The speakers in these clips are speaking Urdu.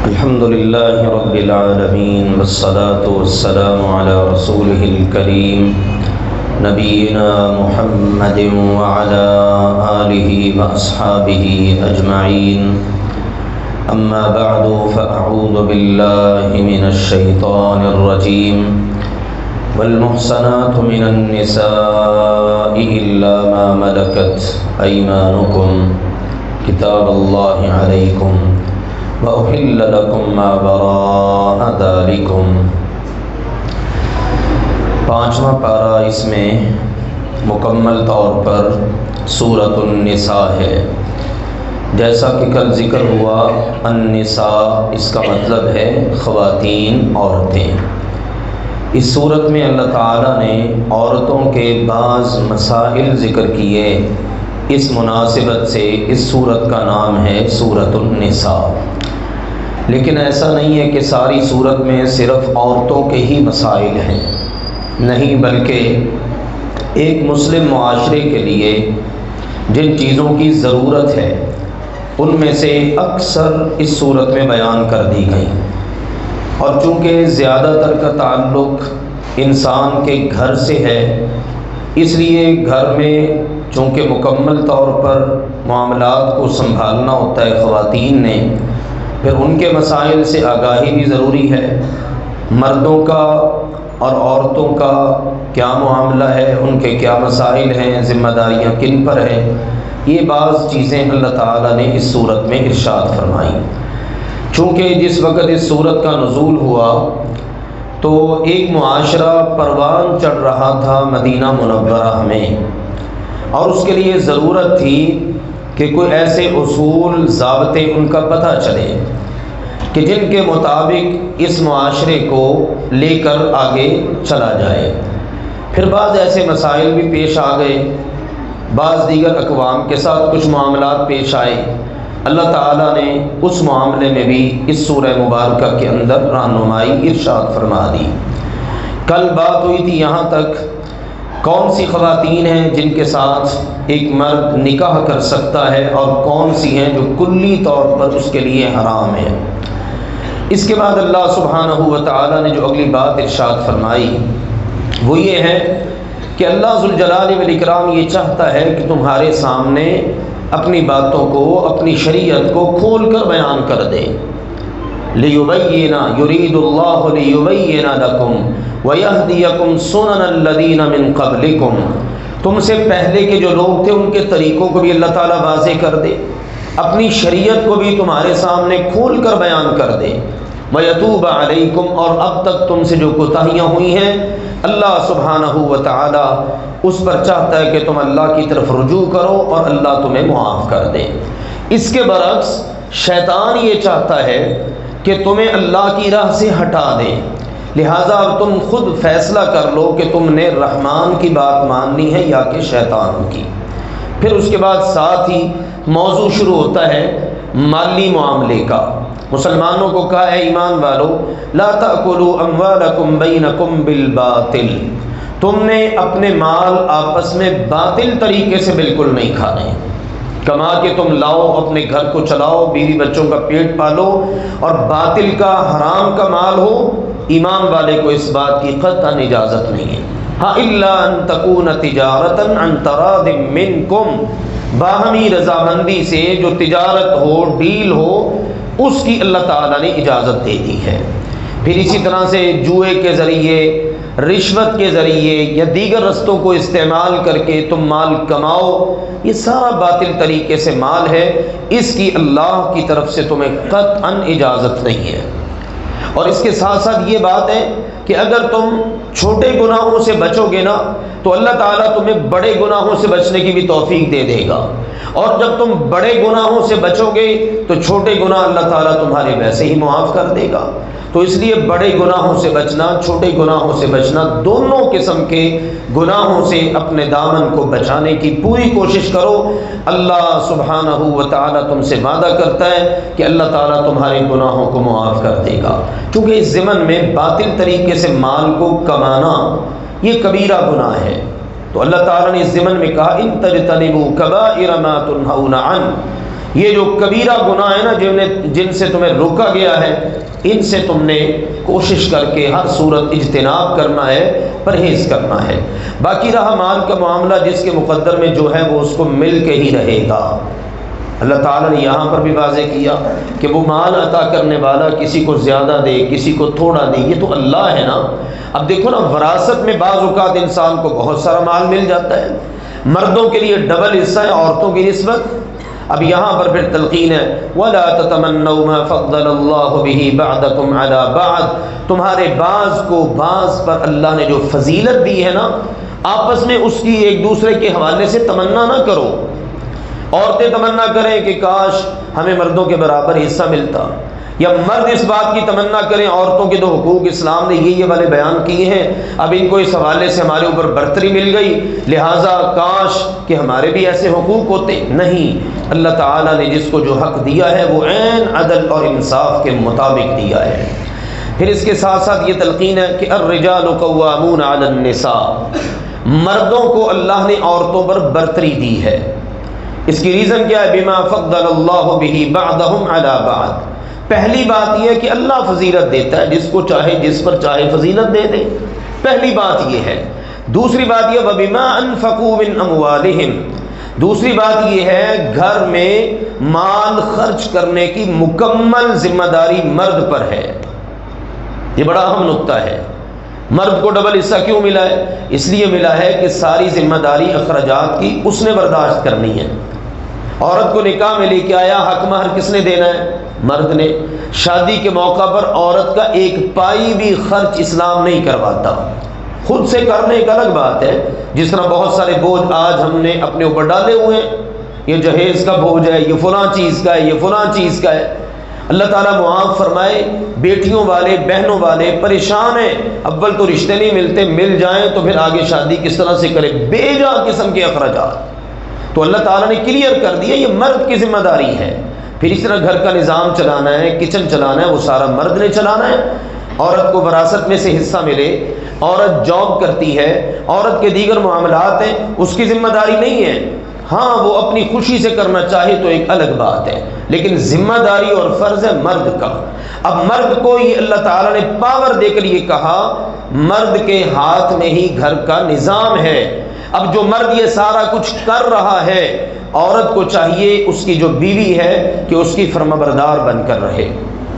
الحمد لله رب العالمين والصلاة والسلام على رسوله الكريم نبينا محمد وعلى آله وأصحابه أجمعين أما بعد فأعوذ بالله من الشيطان الرجيم والمحصنات من النساء إلا ما ملكت أيمانكم كتاب الله عليكم وأحل لكم ما وراء ذلكم۔ پانچواں پارہ اس میں مکمل طور پر سورۃ النساء ہے۔ جیسا کہ کل ذکر ہوا، النساء اس کا مطلب ہے خواتین، عورتیں۔ اس صورت میں اللہ تعالیٰ نے عورتوں کے بعض مسائل ذکر کیے، اس مناسبت سے اس صورت کا نام ہے سورۃ النساء۔ لیکن ایسا نہیں ہے کہ ساری صورت میں صرف عورتوں کے ہی مسائل ہیں، نہیں، بلکہ ایک مسلم معاشرے کے لیے جن چیزوں کی ضرورت ہے ان میں سے اکثر اس صورت میں بیان کر دی گئی۔ اور چونکہ زیادہ تر کا تعلق انسان کے گھر سے ہے، اس لیے گھر میں چونکہ مکمل طور پر معاملات کو سنبھالنا ہوتا ہے خواتین نے، پھر ان کے مسائل سے آگاہی بھی ضروری ہے۔ مردوں کا اور عورتوں کا کیا معاملہ ہے، ان کے کیا مسائل ہیں، ذمہ داریاں کن پر ہیں، یہ بعض چیزیں اللہ تعالیٰ نے اس صورت میں ارشاد فرمائی۔ چونکہ جس وقت اس صورت کا نزول ہوا تو ایک معاشرہ پروان چڑھ رہا تھا مدینہ منورہ میں، اور اس کے لیے ضرورت تھی کہ کوئی ایسے اصول ضابطے ان کا پتہ چلے کہ جن کے مطابق اس معاشرے کو لے کر آگے چلا جائے۔ پھر بعض ایسے مسائل بھی پیش آ گئے، بعض دیگر اقوام کے ساتھ کچھ معاملات پیش آئے۔ اللہ تعالیٰ نے اس معاملے میں بھی اس سورہ مبارکہ کے اندر رہنمائی ارشاد فرما دی۔ کل بات ہوئی تھی یہاں تک کون سی خواتین ہیں جن کے ساتھ ایک مرد نکاح کر سکتا ہے اور کون سی ہیں جو کلی طور پر اس کے لیے حرام ہے۔ اس کے بعد اللہ سبحانہ و تعالیٰ نے جو اگلی بات ارشاد فرمائی وہ یہ ہے کہ اللہ ذوالجلال والاکرام یہ چاہتا ہے کہ تمہارے سامنے اپنی باتوں کو، اپنی شریعت کو کھول کر بیان کر دے۔ لیبین یرید اللہ لیبین لکم وَيَهْدِيَكُمْ سُنَنَ الَّذِينَ مِن قَبْلِكُمْ، تم سے پہلے کے جو لوگ تھے ان کے طریقوں کو بھی اللہ تعالیٰ واضح کر دے، اپنی شریعت کو بھی تمہارے سامنے کھول کر بیان کر دے۔ وَيَتُوبَ عَلَيْكُمْ، اور اب تک تم سے جو کوتاہیاں ہوئی ہیں اللہ سبحانہ و تعالیٰ اس پر چاہتا ہے کہ تم اللہ کی طرف رجوع کرو اور اللہ تمہیں معاف کر دے۔ اس کے برعکس شیطان یہ چاہتا ہے کہ تمہیں اللہ کی راہ سے ہٹا دے، لہٰذا اب تم خود فیصلہ کر لو کہ تم نے رحمان کی بات ماننی ہے یا کہ شیطان کی۔ پھر اس کے بعد ساتھ ہی موضوع شروع ہوتا ہے مالی معاملے کا۔ مسلمانوں کو کہا ہے ایمان والو لا تأکلوا اموالکم بینکم بالباطل، تم نے اپنے مال آپس میں باطل طریقے سے بالکل نہیں کھانے۔ کما کے تم لاؤ، اپنے گھر کو چلاؤ، بیوی بچوں کا پیٹ پالو، اور باطل کا، حرام کا مال ہو، ایمان والے کو اس بات کی قطعاً اجازت نہیں ہے۔ ہاں الا ان تکون تجارتا عن تراض منکم، باہمی رضامندی سے جو تجارت ہو، ڈیل ہو، اس کی اللہ تعالیٰ نے اجازت دے دی ہے۔ پھر اسی طرح سے جوئے کے ذریعے، رشوت کے ذریعے یا دیگر رستوں کو استعمال کر کے تم مال کماؤ، یہ سارا باطل طریقے سے مال ہے، اس کی اللہ کی طرف سے تمہیں قطعاً اجازت نہیں ہے۔ اور اس کے ساتھ ساتھ یہ بات ہے کہ اگر تم چھوٹے گناہوں سے بچو گے نا تو اللہ تعالیٰ تمہیں بڑے گناہوں سے بچنے کی بھی توفیق دے دے گا، اور جب تم بڑے گناہوں سے بچو گے تو چھوٹے گناہ اللہ تعالیٰ تمہارے ویسے ہی معاف کر دے گا۔ تو اس لیے بڑے گناہوں سے بچنا، چھوٹے گناہوں سے بچنا، دونوں قسم کے گناہوں سے اپنے دامن کو بچانے کی پوری کوشش کرو۔ اللہ سبحانہ و تعالیٰ تم سے وعدہ کرتا ہے کہ اللہ تعالیٰ تمہارے گناہوں کو معاف کر دے گا، کیونکہ اس ضمن میں باطل طریقے سے مال کو کمانا یہ کبیرہ گناہ ہے۔ تو اللہ تعالیٰ نے اس ضمن میں کہا ان تجتنبوا کبائر ما تنہون عنہ، یہ جو کبیرہ گناہ ہے نا جن سے تمہیں روکا گیا ہے، ان سے تم نے کوشش کر کے ہر صورت اجتناب کرنا ہے، پرہیز کرنا ہے۔ باقی رہا مال کا معاملہ، جس کے مقدر میں جو ہے وہ اس کو مل کے ہی رہے گا۔ اللہ تعالیٰ نے یہاں پر بھی واضح کیا کہ وہ مال عطا کرنے والا کسی کو زیادہ دے، کسی کو تھوڑا دے، یہ تو اللہ ہے نا۔ اب دیکھو نا، وراثت میں بعض اوقات انسان کو بہت سارا مال مل جاتا ہے، مردوں کے لیے ڈبل حصہ ہے، عورتوں کی نسبت۔ اب یہاں پر پھر تلقین ہے وَلَا تَتَمَنَّوْا مَا فَضَّلَ اللَّهُ بِهِ بَعْضَكُمْ عَلَى بَعْضٍ، تمہارے بعض کو بعض پر اللہ نے جو فضیلت دی ہے نا، آپس میں اس کی ایک دوسرے کے حوالے سے تمنا نہ کرو۔ عورتیں تمنا کریں کہ کاش ہمیں مردوں کے برابر حصہ ملتا، یا مرد اس بات کی تمنا کریں، عورتوں کے دو حقوق اسلام نے یہ والے بیان کیے ہیں، اب ان کو اس حوالے سے ہمارے اوپر برتری مل گئی، لہٰذا کاش کہ ہمارے بھی ایسے حقوق ہوتے۔ نہیں، اللہ تعالیٰ نے جس کو جو حق دیا ہے وہ عین عدل اور انصاف کے مطابق دیا ہے۔ پھر اس کے ساتھ ساتھ یہ تلقین ہے کہ الرجال قوامون علی النساء، مردوں کو اللہ نے عورتوں پر برتری دی ہے۔ اس کی ریزن کیا ہے؟ بما فضل اللہ بہ بعضهم علی بعض، پہلی بات یہ ہے کہ اللہ فضیلت دیتا ہے، جس کو چاہے جس پر چاہے فضیلت دے دے، پہلی بات یہ ہے۔ دوسری بات یہ وبما انفقوا من اموالہم، دوسری بات یہ ہے گھر میں مال خرچ کرنے کی مکمل ذمہ داری مرد پر ہے۔ یہ بڑا اہم نقطہ ہے۔ مرد کو ڈبل حصہ کیوں ملا ہے؟ اس لیے ملا ہے کہ ساری ذمہ داری اخراجات کی اس نے برداشت کرنی ہے۔ عورت کو نکاح میں لے کے آیا، حق مہر کس نے دینا ہے؟ مرد نے۔ شادی کے موقع پر عورت کا ایک پائی بھی خرچ اسلام نہیں کرواتا، خود سے کرنے ایک الگ بات ہے۔ جس طرح بہت سارے بوجھ آج ہم نے اپنے اوپر ڈالے ہوئے ہیں، یہ جہیز کا بوجھ ہے، یہ فلاں چیز کا ہے، یہ فلاں چیز کا ہے۔ اللہ تعالیٰ معاف فرمائے، بیٹیوں والے بہنوں والے پریشان ہیں، اول تو رشتے نہیں ملتے، مل جائیں تو پھر آگے شادی کس طرح سے کرے، بے جا قسم کے اخراجات۔ تو اللہ تعالیٰ نے کلیئر کر دیا یہ مرد کی ذمہ داری ہے۔ پھر اس طرح گھر کا نظام چلانا ہے، کچن چلانا ہے، وہ سارا مرد نے چلانا ہے۔ عورت کو وراثت میں سے حصہ ملے، عورت جاب کرتی ہے، عورت کے دیگر معاملات ہیں، اس کی ذمہ داری نہیں ہے۔ ہاں وہ اپنی خوشی سے کرنا چاہے تو ایک الگ بات ہے، لیکن ذمہ داری اور فرض ہے مرد کا۔ اب مرد کو یہ اللہ تعالیٰ نے پاور دے کر یہ کہا مرد کے ہاتھ میں ہی گھر کا نظام ہے۔ اب جو مرد یہ سارا کچھ کر رہا ہے، عورت کو چاہیے اس کی جو بیوی ہے کہ اس کی فرمانبردار بن کر رہے،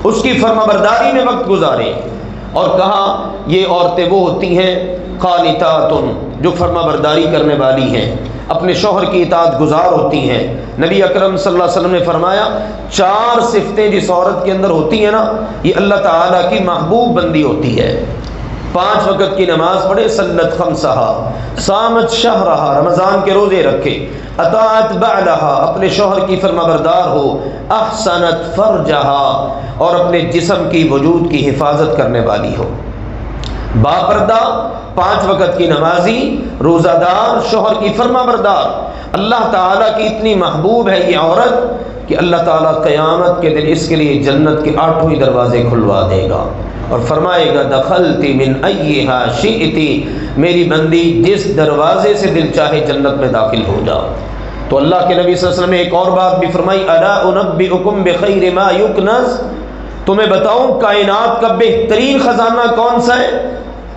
اس کی فرمانبرداری میں وقت گزارے۔ اور کہا یہ عورتیں وہ ہوتی ہیں قانتات، جو فرمانبرداری کرنے والی ہیں، اپنے شوہر کی اطاعت گزار ہوتی ہیں۔ نبی اکرم صلی اللہ علیہ وسلم نے فرمایا 4 صفتیں جس عورت کے اندر ہوتی ہیں نا، یہ اللہ تعالیٰ کی محبوب بندی ہوتی ہے۔ 5 وقت کی نماز پڑھے، صلت خمسہا، صامت شہرہا، رمضان کے روزے رکھے، اطاعت بعلہا، اپنے شوہر کی فرمانبردار ہو، احسنت فرجہا، اور اپنے جسم کی وجود کی حفاظت کرنے والی ہو، باپردہ، 5 وقت کی نمازی، روزہ دار، شوہر کی فرمانبردار۔ اللہ تعالیٰ کی اتنی محبوب ہے یہ عورت کہ اللہ تعالیٰ قیامت کے دن اس کے لیے جنت کے 8 دروازے کھلوا دے گا اور فرمائے گا دخلتی من ایہا شئتی، میری بندی جس دروازے سے دل چاہے جنت میں داخل ہو جا۔ تو اللہ کے نبی صلی اللہ علیہ وسلم نے ایک اور بات بھی فرمائی الا انبئکم بخیر ما یکنز، تمہیں بتاؤں کائنات کا بہترین خزانہ کون سا ہے؟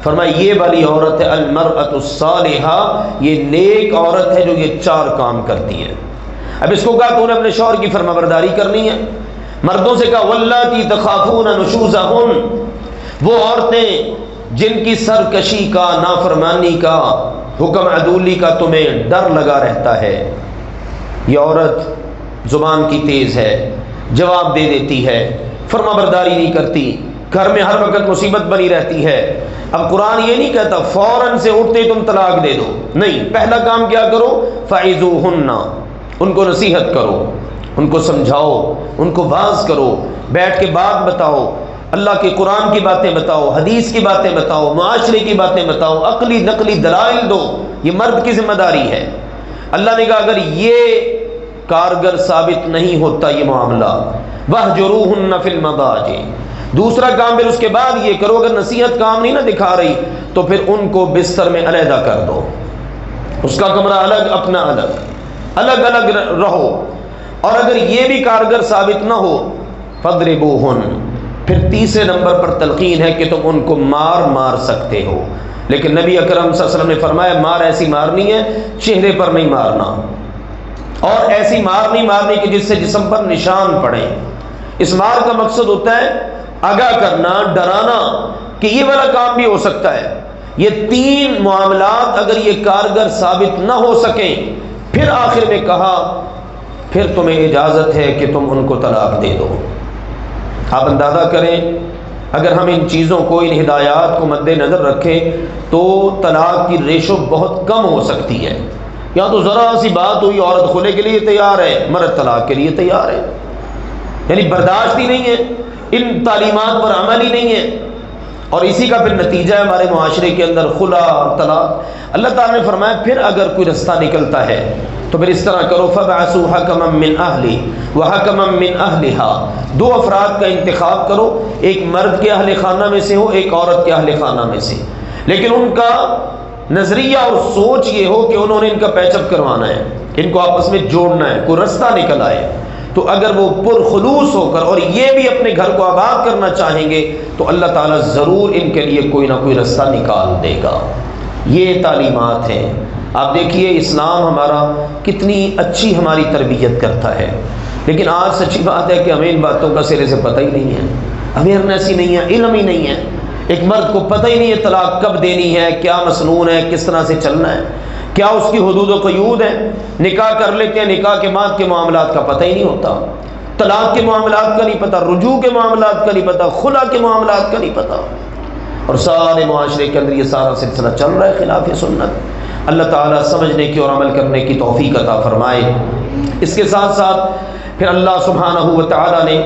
فرمایا یہ والی عورت ہے المرأۃ الصالحہ، یہ نیک عورت ہے جو یہ 4 کام کرتی ہے۔ اب اس کو کہا تو نے اپنے شوہر کی فرمانبرداری کرنی ہے۔ مردوں سے کہا واللاتی تخافون نشوزہن، وہ عورتیں جن کی سرکشی کا، نافرمانی کا، حکم عدولی کا تمہیں ڈر لگا رہتا ہے۔ یہ عورت زبان کی تیز ہے، جواب دے دیتی ہے، فرمانبرداری نہیں کرتی، گھر میں ہر وقت مصیبت بنی رہتی ہے۔ اب قرآن یہ نہیں کہتا فوراً سے اٹھتے تم طلاق دے دو، نہیں، پہلا کام کیا کرو فعظوہن، ان کو نصیحت کرو، ان کو سمجھاؤ، ان کو واعظ کرو، بیٹھ کے بات بتاؤ، اللہ کے قرآن کی باتیں بتاؤ، حدیث کی باتیں بتاؤ، معاشرے کی باتیں بتاؤ، عقلی نقلی دلائل دو، یہ مرد کی ذمہ داری ہے۔ اللہ نے کہا اگر یہ کارگر ثابت نہیں ہوتا یہ معاملہ وَاهْجُرُوهُنَّ فِي الْمَضَاجِعِ، دوسرا کام پھر اس کے بعد یہ کرو، اگر نصیحت کام نہیں نہ دکھا رہی تو پھر ان کو بستر میں علیحدہ کر دو، اس کا کمرہ الگ، اپنا الگ، الگ الگ رہو۔ اور اگر یہ بھی کارگر ثابت نہ ہو فَاضْرِبُوهُنَّ، پھر تیسرے نمبر پر تلقین ہے کہ تم ان کو مار سکتے ہو، لیکن نبی اکرم صلی اللہ علیہ وسلم نے فرمایا مار ایسی مارنی ہے چہرے پر نہیں مارنا، اور ایسی مار نہیں مارنی کہ جس سے جسم پر نشان پڑے۔ اس مار کا مقصد ہوتا ہے آگاہ کرنا، ڈرانا کہ یہ والا کام بھی ہو سکتا ہے۔ یہ تین معاملات اگر یہ کارگر ثابت نہ ہو سکیں، پھر آخر میں کہا پھر تمہیں اجازت ہے کہ تم ان کو طلاق دے دو۔ آپ اندازہ کریں اگر ہم ان چیزوں کو، ان ہدایات کو مد نظر رکھیں تو طلاق کی ریشو بہت کم ہو سکتی ہے۔ یہاں تو ذرا سی بات ہوئی عورت خلے کے لیے تیار ہے، مرد طلاق کے لیے تیار ہے، یعنی برداشت ہی نہیں ہے، ان تعلیمات پر عمل ہی نہیں ہے، اور اسی کا پھر نتیجہ ہے ہمارے معاشرے کے اندر خلا اور طلاق۔ اللہ تعالیٰ نے فرمایا پھر اگر کوئی رستہ نکلتا ہے تو پھر اس طرح کرو فَبْعَثُوا حَكَمًا مِّنْ أَهْلِهِ وَحَكَمًا مِّنْ أَهْلِهَا، دو افراد کا انتخاب کرو، ایک مرد کے اہل خانہ میں سے ہو، ایک عورت کے اہل خانہ میں سے، لیکن ان کا نظریہ اور سوچ یہ ہو کہ انہوں نے ان کا پیچ اپ کروانا ہے، ان کو آپس میں جوڑنا ہے، کوئی رستہ نکل آئے تو اگر وہ پرخلوص ہو کر اور یہ بھی اپنے گھر کو آباد کرنا چاہیں گے تو اللہ تعالیٰ ضرور ان کے لیے کوئی نہ کوئی رستہ نکال دے گا۔ یہ تعلیمات ہیں۔ آپ دیکھیے اسلام ہمارا کتنی اچھی ہماری تربیت کرتا ہے، لیکن آج سچی بات ہے کہ ہمیں ان باتوں کا سرے سے پتہ ہی نہیں ہے، اویئرنیس ہی نہیں ہے، علم ہی نہیں ہے۔ ایک مرد کو پتہ ہی نہیں ہے طلاق کب دینی ہے، کیا مسنون ہے، کس طرح سے چلنا ہے، کیا اس کی حدود و قیود ہے۔ نکاح کر لیتے ہیں، نکاح کے بعد کے معاملات کا پتہ ہی نہیں ہوتا، طلاق کے معاملات کا نہیں پتہ، رجوع کے معاملات کا نہیں پتہ، خلا کے معاملات کا نہیں پتہ، اور سارے معاشرے کے اندر یہ سارا سلسلہ چل رہا ہے خلاف سنت۔ اللہ تعالیٰ سمجھنے کی اور عمل کرنے کی توفیق عطا فرمائے۔ اس کے ساتھ ساتھ پھر اللہ سبحانہ و تعالیٰ نے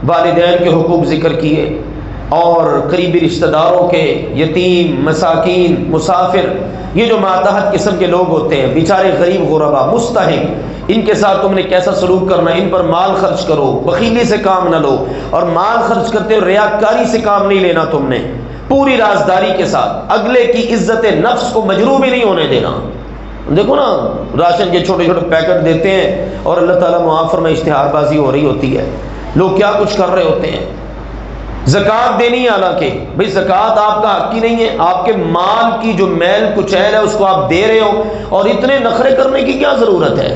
والدین کے حقوق ذکر کیے اور قریبی رشتہ داروں کے، یتیم، مساکین، مسافر، یہ جو ماتحت قسم کے لوگ ہوتے ہیں بیچارے غریب غربا مستحق، ان کے ساتھ تم نے کیسا سلوک کرنا ہے، ان پر مال خرچ کرو، بخیلی سے کام نہ لو، اور مال خرچ کرتے ہو ریاکاری سے کام نہیں لینا، تم نے پوری رازداری کے ساتھ اگلے کی عزت نفس کو مجروح بھی نہیں ہونے دینا۔ دیکھو نا راشن کے چھوٹے چھوٹے پیکٹ دیتے ہیں اور اللہ تعالیٰ معافر میں اشتہار بازی ہو رہی ہوتی ہے، لوگ کیا کچھ کر رہے ہوتے ہیں۔ زکوٰۃ دینی ہے، حالانکہ بھئی زکوٰۃ آپ کا حق ہی نہیں ہے، آپ کے مال کی جو میل کچیل ہے اس کو آپ دے رہے ہو، اور اتنے نخرے کرنے کی کیا ضرورت ہے،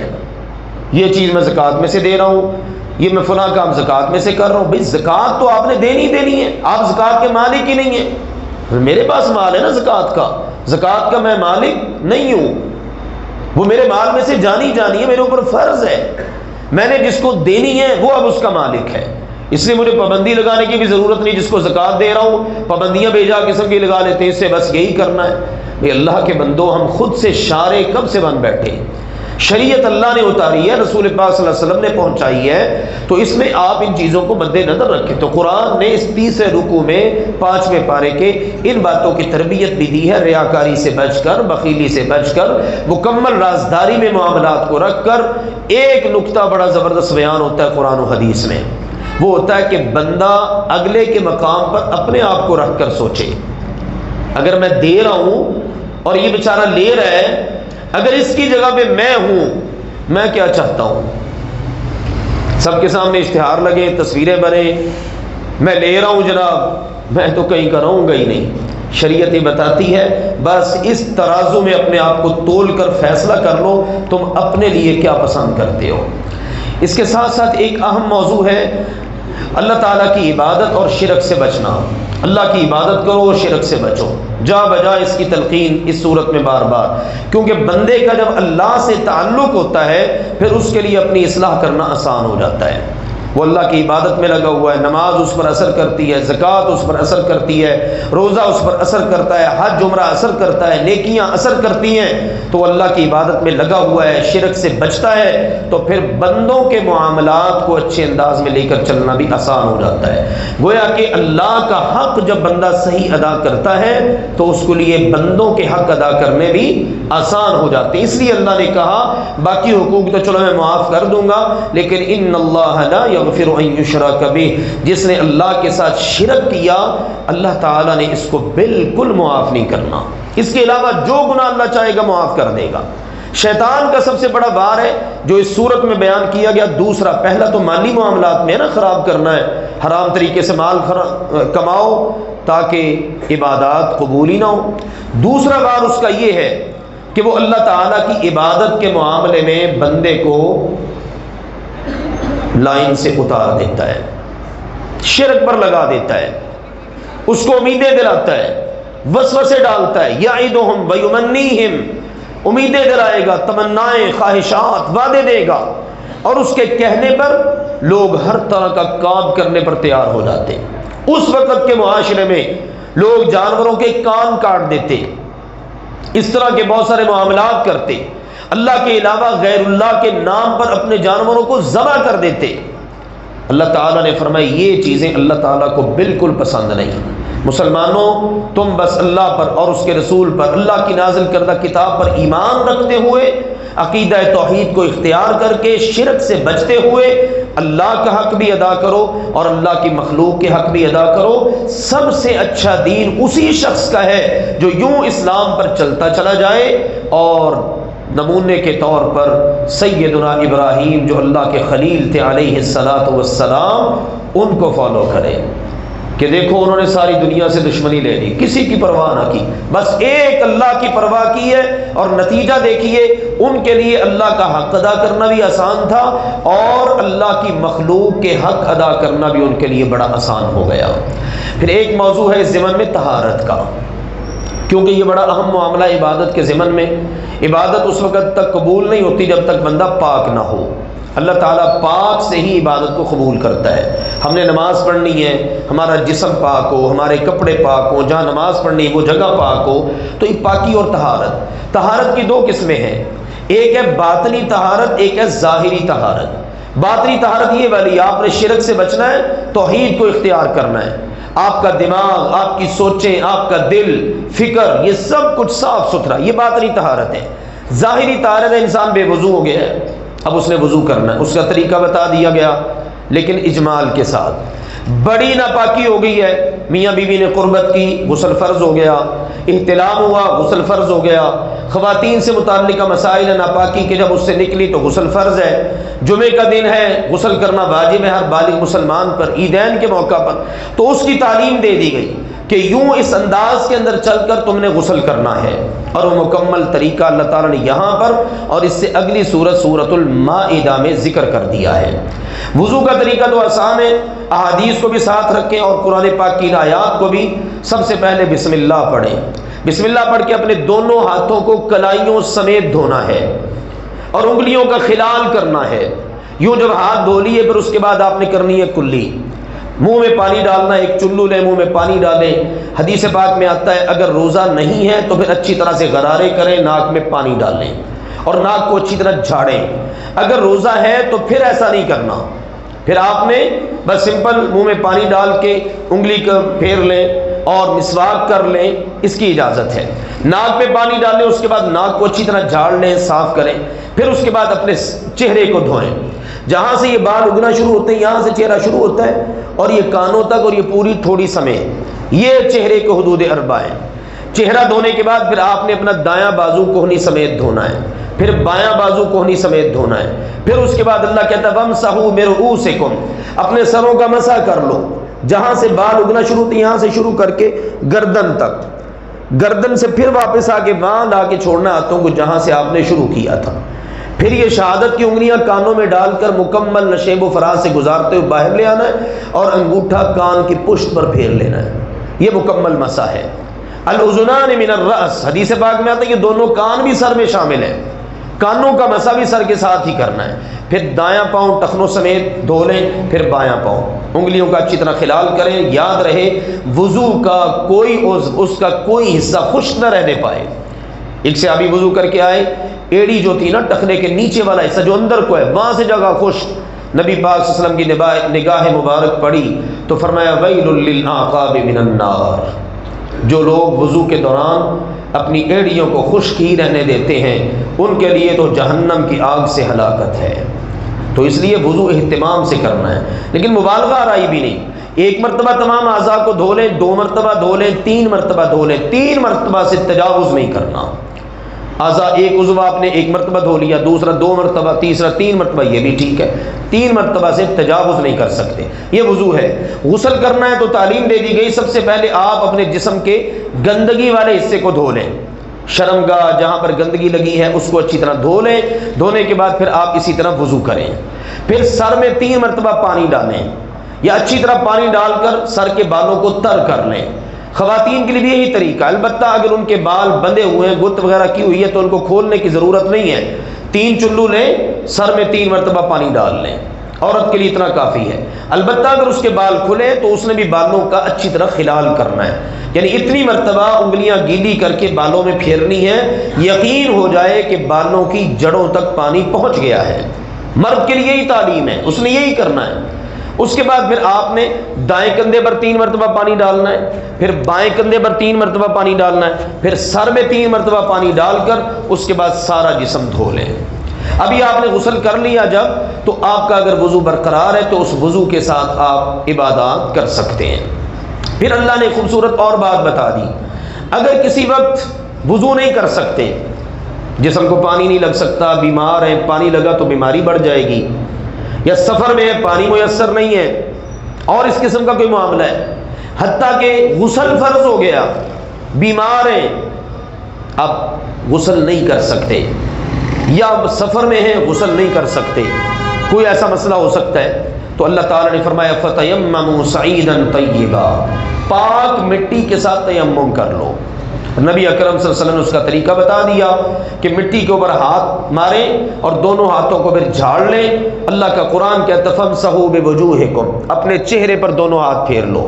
یہ چیز میں زکوٰۃ میں سے دے رہا ہوں، یہ میں فلاں کام زکوٰۃ میں سے کر رہا ہوں۔ بھئی زکوٰۃ تو آپ نے دینی ہے، آپ زکوٰۃ کے مالک ہی نہیں ہیں۔ میرے پاس مال ہے نا زکوٰۃ کا میں مالک نہیں ہوں، وہ میرے مال میں سے جانی ہے، میرے اوپر فرض ہے، میں نے جس کو دینی ہے وہ اب اس کا مالک ہے، اس لیے مجھے پابندی لگانے کی بھی ضرورت نہیں، جس کو زکوٰۃ دے رہا ہوں پابندیاں بے جا قسم کی لگا لیتے ہیں، اس سے بس یہی کرنا ہے۔ بھئی اللہ کے بندو، ہم خود سے شارع کب سے بن بیٹھے، شریعت اللہ نے اتاری ہے، رسول پاک صلی اللہ علیہ وسلم نے پہنچائی ہے، تو اس میں آپ ان چیزوں کو مد نظر رکھیں۔ تو قرآن نے اس تیسرے رکوع میں 5ویں پارے کے ان باتوں کی تربیت بھی دی ہے، ریاکاری سے بچ کر، بخیلی سے بچ کر، مکمل رازداری میں معاملات کو رکھ کر۔ ایک نقطہ بڑا زبردست بیان ہوتا ہے قرآن و حدیث میں، وہ ہوتا ہے کہ بندہ اگلے کے مقام پر اپنے آپ کو رکھ کر سوچے، اگر میں دے رہا ہوں اور یہ بیچارہ لے رہا ہے، اگر اس کی جگہ پہ میں ہوں، میں کیا چاہتا ہوں؟ سب کے سامنے اشتہار لگے، تصویریں بنے، میں لے رہا ہوں جناب، میں تو کہیں کا رہوں گا ہی نہیں۔ شریعت یہ بتاتی ہے بس اس ترازو میں اپنے آپ کو تول کر فیصلہ کر لو تم اپنے لیے کیا پسند کرتے ہو۔ اس کے ساتھ ساتھ ایک اہم موضوع ہے اللہ تعالیٰ کی عبادت اور شرک سے بچنا۔ اللہ کی عبادت کرو اور شرک سے بچو، جا بجا اس کی تلقین اس صورت میں بار بار، کیونکہ بندے کا جب اللہ سے تعلق ہوتا ہے پھر اس کے لیے اپنی اصلاح کرنا آسان ہو جاتا ہے۔ وہ اللہ کی عبادت میں لگا ہوا ہے، نماز اس پر اثر کرتی ہے، زکوٰۃ اس پر اثر کرتی ہے، روزہ اس پر اثر کرتا ہے، حج عمرہ اثر کرتا ہے، نیکیاں اثر کرتی ہیں، تو اللہ کی عبادت میں لگا ہوا ہے، شرک سے بچتا ہے، تو پھر بندوں کے معاملات کو اچھے انداز میں لے کر چلنا بھی آسان ہو جاتا ہے۔ گویا کہ اللہ کا حق جب بندہ صحیح ادا کرتا ہے تو اس کے لیے بندوں کے حق ادا کرنے بھی آسان ہو جاتے ہیں۔ اس لیے اللہ نے کہا باقی حقوق تو چلو میں معاف کر دوں گا، لیکن ان اللہ لا یغفر ان یشرک بہ، جس نے اللہ کے ساتھ شرک کیا اللہ تعالیٰ نے اس کو بالکل معاف نہیں کرنا، اس کے علاوہ جو گناہ اللہ چاہے گا معاف کر دے گا، شیطان کا سب سے بڑا وار ہے جو اس صورت میں بیان کیا گیا دوسرا، پہلا تو مالی معاملات میں ہے نا خراب کرنا ہے، حرام طریقے سے مال کماؤ تاکہ عبادات قبول ہی نہ ہو۔ دوسرا وار اس کا یہ ہے کہ وہ اللہ تعالیٰ کی عبادت کے معاملے میں بندے کو لائن سے اتار دیتا ہے، شرک پر لگا دیتا ہے، اس کو امیدیں دلاتا ہے، وسوسے ڈالتا ہے، یعدہم ویمنیہم، امیدیں دلائے گا، تمنائیں، خواہشات، وعدے دے گا، اور اس کے کہنے پر لوگ ہر طرح کا کام کرنے پر تیار ہو جاتے۔ اس وقت کے معاشرے میں لوگ جانوروں کے کان کاٹ دیتے، اس طرح کے بہت سارے معاملات کرتے، اللہ کے علاوہ غیر اللہ کے نام پر اپنے جانوروں کو ذبح کر دیتے۔ اللہ تعالیٰ نے فرمایا یہ چیزیں اللہ تعالیٰ کو بالکل پسند نہیں۔ مسلمانوں، تم بس اللہ پر اور اس کے رسول پر، اللہ کی نازل کردہ کتاب پر ایمان رکھتے ہوئے، عقیدہ توحید کو اختیار کر کے، شرک سے بچتے ہوئے اللہ کا حق بھی ادا کرو اور اللہ کی مخلوق کے حق بھی ادا کرو۔ سب سے اچھا دین اسی شخص کا ہے جو یوں اسلام پر چلتا چلا جائے اور نمونے کے طور پر سیدنا ابراہیم جو اللہ کے خلیل تھے علیہ الصلاۃ والسلام، ان کو فالو کرے کہ دیکھو انہوں نے ساری دنیا سے دشمنی لے لی، کسی کی پرواہ نہ کی، بس ایک اللہ کی پرواہ کی ہے، اور نتیجہ دیکھیے ان کے لیے اللہ کا حق ادا کرنا بھی آسان تھا اور اللہ کی مخلوق کے حق ادا کرنا بھی ان کے لیے بڑا آسان ہو گیا۔ پھر ایک موضوع ہے اس ضمن میں طہارت کا، کیونکہ یہ بڑا اہم معاملہ عبادت کے ضمن میں۔ عبادت اس وقت تک قبول نہیں ہوتی جب تک بندہ پاک نہ ہو۔ اللہ تعالیٰ پاک سے ہی عبادت کو قبول کرتا ہے۔ ہم نے نماز پڑھنی ہے، ہمارا جسم پاک ہو، ہمارے کپڑے پاک ہوں، جہاں نماز پڑھنی ہے وہ جگہ پاک ہو، تو یہ پاکی اور طہارت۔ طہارت کی دو قسمیں ہیں، ایک ہے باطنی طہارت، ایک ہے ظاہری طہارت۔ باطنی طہارت یہ والی، آپ نے شرک سے بچنا ہے، توحید کو اختیار کرنا ہے، آپ کا دماغ، آپ کی سوچیں، آپ کا دل، فکر، یہ سب کچھ صاف ستھرا، یہ باطنی طہارت ہے۔ ظاہری طہارت ہے انسان بے وضو ہو گیا ہے، اب اس نے وضو کرنا ہے، اس کا طریقہ بتا دیا گیا لیکن اجمال کے ساتھ۔ بڑی ناپاکی ہو گئی ہے، میاں بیوی نے قربت کی، غسل فرض ہو گیا، احتلام ہوا، غسل فرض ہو گیا، خواتین سے متعلقہ مسائل ہے ناپاکی کے، جب اس سے نکلی تو غسل فرض ہے، جمعے کا دن ہے غسل کرنا واجب ہے ہر بالغ مسلمان پر، عیدین کے موقع پر، تو اس کی تعلیم دے دی گئی کہ یوں اس انداز کے اندر چل کر تم نے غسل کرنا ہے، اور وہ مکمل طریقہ اللہ تعالیٰ نے یہاں پر اور اس سے اگلی سورت سورۃ المائدہ میں ذکر کر دیا ہے۔ وضو کا طریقہ تو آسان ہے، احادیث کو بھی ساتھ رکھیں اور قرآن پاک کی آیات کو بھی۔ سب سے پہلے بسم اللہ پڑھیں، بسم اللہ پڑھ کے اپنے دونوں ہاتھوں کو کلائیوں سمیت دھونا ہے اور انگلیوں کا خلال کرنا ہے۔ یوں جب ہاتھ دھو لیے پھر اس کے بعد آپ نے کرنی ہے کلی، منہ میں پانی ڈالنا، ایک چلو لیں، منہ میں پانی ڈالیں۔ حدیث پاک میں آتا ہے اگر روزہ نہیں ہے تو پھر اچھی طرح سے غرارے کریں، ناک میں پانی ڈالیں اور ناک کو اچھی طرح جھاڑیں۔ اگر روزہ ہے تو پھر ایسا نہیں کرنا، پھر آپ نے بس سمپل منہ میں پانی ڈال کے انگلی کو پھیر لیں اور مسواک کر لیں، اس کی اجازت ہے۔ ناک میں پانی ڈالیں، اس کے بعد ناک کو اچھی طرح جھاڑ لیں، صاف کریں، پھر اس کے بعد اپنے چہرے کو دھوئیں۔ جہاں سے یہ بال اگنا شروع ہوتے ہیں یہاں سے چہرہ شروع ہوتا ہے اور یہ کانوں تک اور یہ پوری تھوڑی سمیت، یہ چہرے کے حدود اربع ہیں۔ چہرہ دھونے کے بعد پھر آپ نے اپنا دایاں بازو کوہنی سمیت دھونا ہے، پھر بایاں بازو کوہنی سمیت دھونا ہے، پھر اس کے بعد اللہ کہتا ہے وَامْسَحُوا بِرُؤُوسِكُمْ، اپنے سروں کا مسح کر لو، جہاں سے بال اگنا شروع ہوتے ہیں یہاں سے شروع کر کے گردن تک، گردن سے پھر واپس آ کے وہاں لا کے چھوڑنا ہاتھوں کو جہاں سے آپ نے شروع کیا تھا۔ پھر یہ شہادت کی انگلیاں کانوں میں ڈال کر مکمل نشیب و فراز سے گزارتے ہوئے باہر لے آنا ہے اور انگوٹھا کان کی پشت پر پھیر لینا ہے، یہ مکمل مسح ہے۔ الاذنان من الراس، حدیث پاک میں آتا ہے کہ دونوں کان بھی سر میں شامل ہیں، کانوں کا مسح بھی سر کے ساتھ ہی کرنا ہے۔ پھر دایاں پاؤں ٹخنوں سمیت دھو لیں، پھر بایاں پاؤں، انگلیوں کا اچھی طرح خلال کریں۔ یاد رہے وضو کا کوئی عضو، اس کا کوئی حصہ خشک نہ رہنے پائے۔ ایک صحابی وضو کر کے آئے، ایڑی جو تھی نا ٹخنے کے نیچے والا حصہ جو اندر کو ہے وہاں سے جگہ خشک، نبی پاک صلی اللہ علیہ وسلم کی نگاہ مبارک پڑی تو فرمایا ویل للعقاب من النار، جو لوگ وضو کے دوران اپنی ایڑیوں کو خشک ہی رہنے دیتے ہیں ان کے لیے تو جہنم کی آگ سے ہلاکت ہے۔ تو اس لیے وضو اہتمام سے کرنا ہے، لیکن مبالغہ آرائی بھی نہیں۔ ایک مرتبہ تمام اعضاء کو دھو لیں، 2 مرتبہ دھو لیں، 3 مرتبہ دھو لیں، 3 مرتبہ سے تجاوز نہیں کرنا۔ اعضا ایک عضو آپ نے ایک مرتبہ دھو لیا، دوسرا 2 مرتبہ، تیسرا 3 مرتبہ، یہ بھی ٹھیک ہے، 3 مرتبہ سے تجاوز نہیں کر سکتے، یہ وضو ہے۔ غسل کرنا ہے تو تعلیم دے دی گئی، سب سے پہلے آپ اپنے جسم کے گندگی والے حصے کو دھو لیں، شرمگاہ جہاں پر گندگی لگی ہے اس کو اچھی طرح دھو لیں، دھونے کے بعد پھر آپ اسی طرح وضو کریں، پھر سر میں 3 مرتبہ پانی ڈالیں یا اچھی طرح پانی ڈال کر سر کے بالوں کو تر کر لیں۔ خواتین کے لیے بھی یہی طریقہ، البتہ اگر ان کے بال بندھے ہوئے ہیں، گت وغیرہ کی ہوئی ہے تو ان کو کھولنے کی ضرورت نہیں ہے، 3 چلو لیں، سر میں 3 مرتبہ پانی ڈال لیں، عورت کے لیے اتنا کافی ہے۔ البتہ اگر اس کے بال کھلے تو اس نے بھی بالوں کا اچھی طرح خلال کرنا ہے، یعنی اتنی مرتبہ انگلیاں گیلی کر کے بالوں میں پھیرنی ہے، یقین ہو جائے کہ بالوں کی جڑوں تک پانی پہنچ گیا ہے۔ مرد کے لیے یہی تعلیم ہے، اس نے یہی کرنا ہے۔ اس کے بعد پھر آپ نے دائیں کندھے پر 3 مرتبہ پانی ڈالنا ہے، پھر بائیں کندھے پر 3 مرتبہ پانی ڈالنا ہے، پھر سر میں 3 مرتبہ پانی ڈال کر اس کے بعد سارا جسم دھو لیں۔ ابھی آپ نے غسل کر لیا جب، تو آپ کا اگر وضو برقرار ہے تو اس وضو کے ساتھ آپ عبادات کر سکتے ہیں۔ پھر اللہ نے خوبصورت اور بات بتا دی، اگر کسی وقت وضو نہیں کر سکتے، جسم کو پانی نہیں لگ سکتا، بیمار ہیں، پانی لگا تو بیماری بڑھ جائے گی، یا سفر میں ہے پانی میسر نہیں ہے، اور اس قسم کا کوئی معاملہ ہے، حتیٰ کہ غسل فرض ہو گیا، بیمار ہیں، اب غسل نہیں کر سکتے، یا سفر میں ہیں غسل نہیں کر سکتے، کوئی ایسا مسئلہ ہو سکتا ہے، تو اللہ تعالیٰ نے فرمایا فَتَيَمَّمُوا صَعِيدًا طَيِّبًا، پاک مٹی کے ساتھ تیمم کر لو۔ نبی اکرم صلی اللہ علیہ وسلم نے اس کا طریقہ بتا دیا کہ مٹی کے اوپر ہاتھ ماریں اور دونوں ہاتھوں کو پھر جھاڑ لیں۔ اللہ کا قرآن کہتا ہے فَامْسَحُوا بِوُجُوهِكُمْ، اپنے چہرے پر دونوں ہاتھ پھیر لو،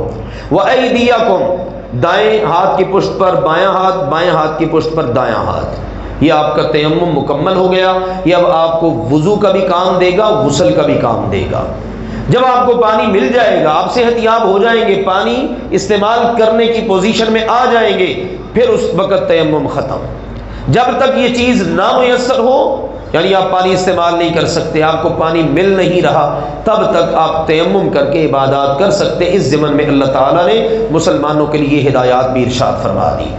وَأَيْدِيَكُمْ، دائیں ہاتھ کی پشت پر بایاں ہاتھ، بائیں ہاتھ کی پشت پر دایاں ہاتھ، یہ آپ کا تیمم مکمل ہو گیا۔ یہ اب آپ کو وضو کا بھی کام دے گا، غسل کا بھی کام دے گا۔ جب آپ کو پانی مل جائے گا، آپ صحت یاب ہو جائیں گے، پانی استعمال کرنے کی پوزیشن میں آ جائیں گے، پھر اس وقت تیمم ختم۔ جب تک یہ چیز نہ میسر ہو، یعنی آپ پانی استعمال نہیں کر سکتے، آپ کو پانی مل نہیں رہا، تب تک آپ تیمم کر کے عبادات کر سکتے۔ اس ضمن میں اللہ تعالیٰ نے مسلمانوں کے لیے ہدایات بھی ارشاد فرما دی۔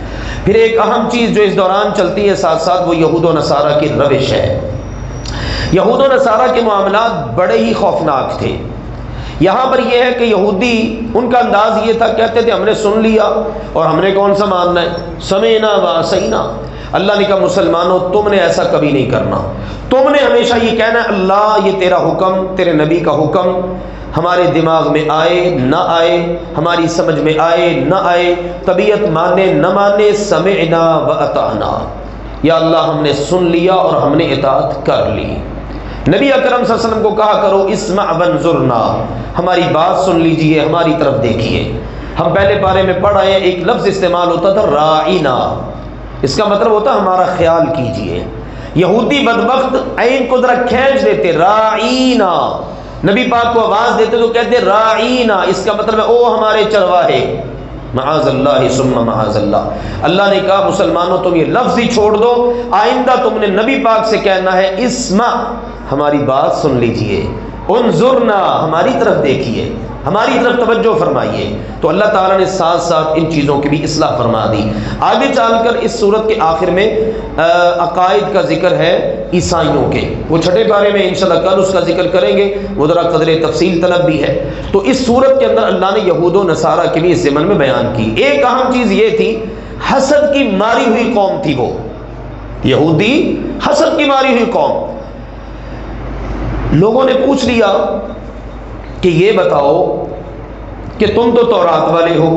پھر ایک اہم چیز جو اس دوران چلتی ہے ساتھ ساتھ، وہ یہود و نصارہ کی روش ہے۔ یہود و نصارہ کے معاملات بڑے ہی خوفناک تھے۔ یہاں پر یہ ہے کہ یہودی، ان کا انداز یہ تھا، کہتے تھے ہم نے سن لیا اور ہم نے کون سا ماننا ہے، سمعنا وعصینا۔ اللہ نے کہا مسلمانوں تم نے ایسا کبھی نہیں کرنا، تم نے ہمیشہ یہ کہنا ہے اللہ یہ تیرا حکم، تیرے نبی کا حکم ہمارے دماغ میں آئے نہ آئے، ہماری سمجھ میں آئے نہ آئے، طبیعت مانے نہ مانے، سمعنا واطعنا، یا اللہ ہم نے سن لیا اور ہم نے اطاعت کر لی۔ نبی اکرم صلی اللہ علیہ وسلم کو کہا کرو اسمع وانظرنا، ہماری بات سن لیجئے، ہماری طرف دیکھیے۔ ہم پہلے پارے میں پڑھ آئے، ایک لفظ استعمال ہوتا تھا راعینا، اس کا مطلب ہوتا ہمارا خیال کیجئے۔ یہودی بدبخت عین کو ذرا کھینچ دیتے، راعینا، نبی پاک کو آواز دیتے تو کہتے راعینا، اس کا مطلب ہے او ہمارے چرواہے، معاذ اللہ ثم معاذ اللہ۔ اللہ نے کہا مسلمانوں تم یہ لفظ ہی چھوڑ دو، آئندہ تم نے نبی پاک سے کہنا ہے اسمع، ہماری بات سن لیجئے، انظرنا، ہماری طرف دیکھیے، ہماری طرف توجہ فرمائیے۔ تو اللہ تعالیٰ نے ساتھ ساتھ ان چیزوں کی بھی اصلاح فرما دی۔ آگے چل کر اس سورت کے آخر میں عقائد کا ذکر ہے عیسائیوں کے، وہ 6 پارے میں انشاءاللہ کل اس کا ذکر کریں گے، وہ ذرا قدر تفصیل طلب بھی ہے۔ تو اس سورت کے اندر اللہ نے یہود و نصارہ کی بھی اس ضمن میں بیان کی۔ ایک اہم چیز یہ تھی، حسد کی ماری ہوئی قوم تھی وہ یہودی، حسد کی ماری ہوئی قوم۔ لوگوں نے پوچھ لیا کہ یہ بتاؤ کہ تم تو تورات والے ہو،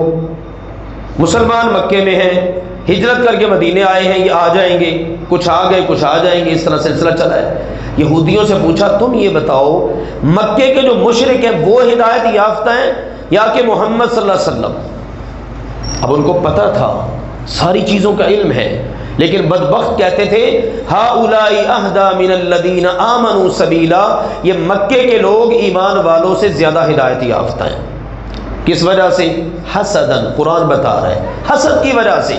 مسلمان مکے میں ہیں، ہجرت کر کے مدینے آئے ہیں، یہ آ جائیں گے، کچھ آ گئے کچھ آ جائیں گے، اس طرح سلسلہ چلا ہے۔ یہودیوں سے پوچھا تم یہ بتاؤ مکے کے جو مشرک ہیں وہ ہدایت یافتہ ہیں یا کہ محمد صلی اللہ علیہ وسلم؟ اب ان کو پتہ تھا، ساری چیزوں کا علم ہے، لیکن بدبخت کہتے تھے ہؤلاء اہدی من الذین آمنوا سبیلا، یہ مکے کے لوگ ایمان والوں سے زیادہ ہدایت یافتہ ہیں۔ کس وجہ سے؟ حسدن، قرآن بتا رہا ہے حسد کی وجہ سے،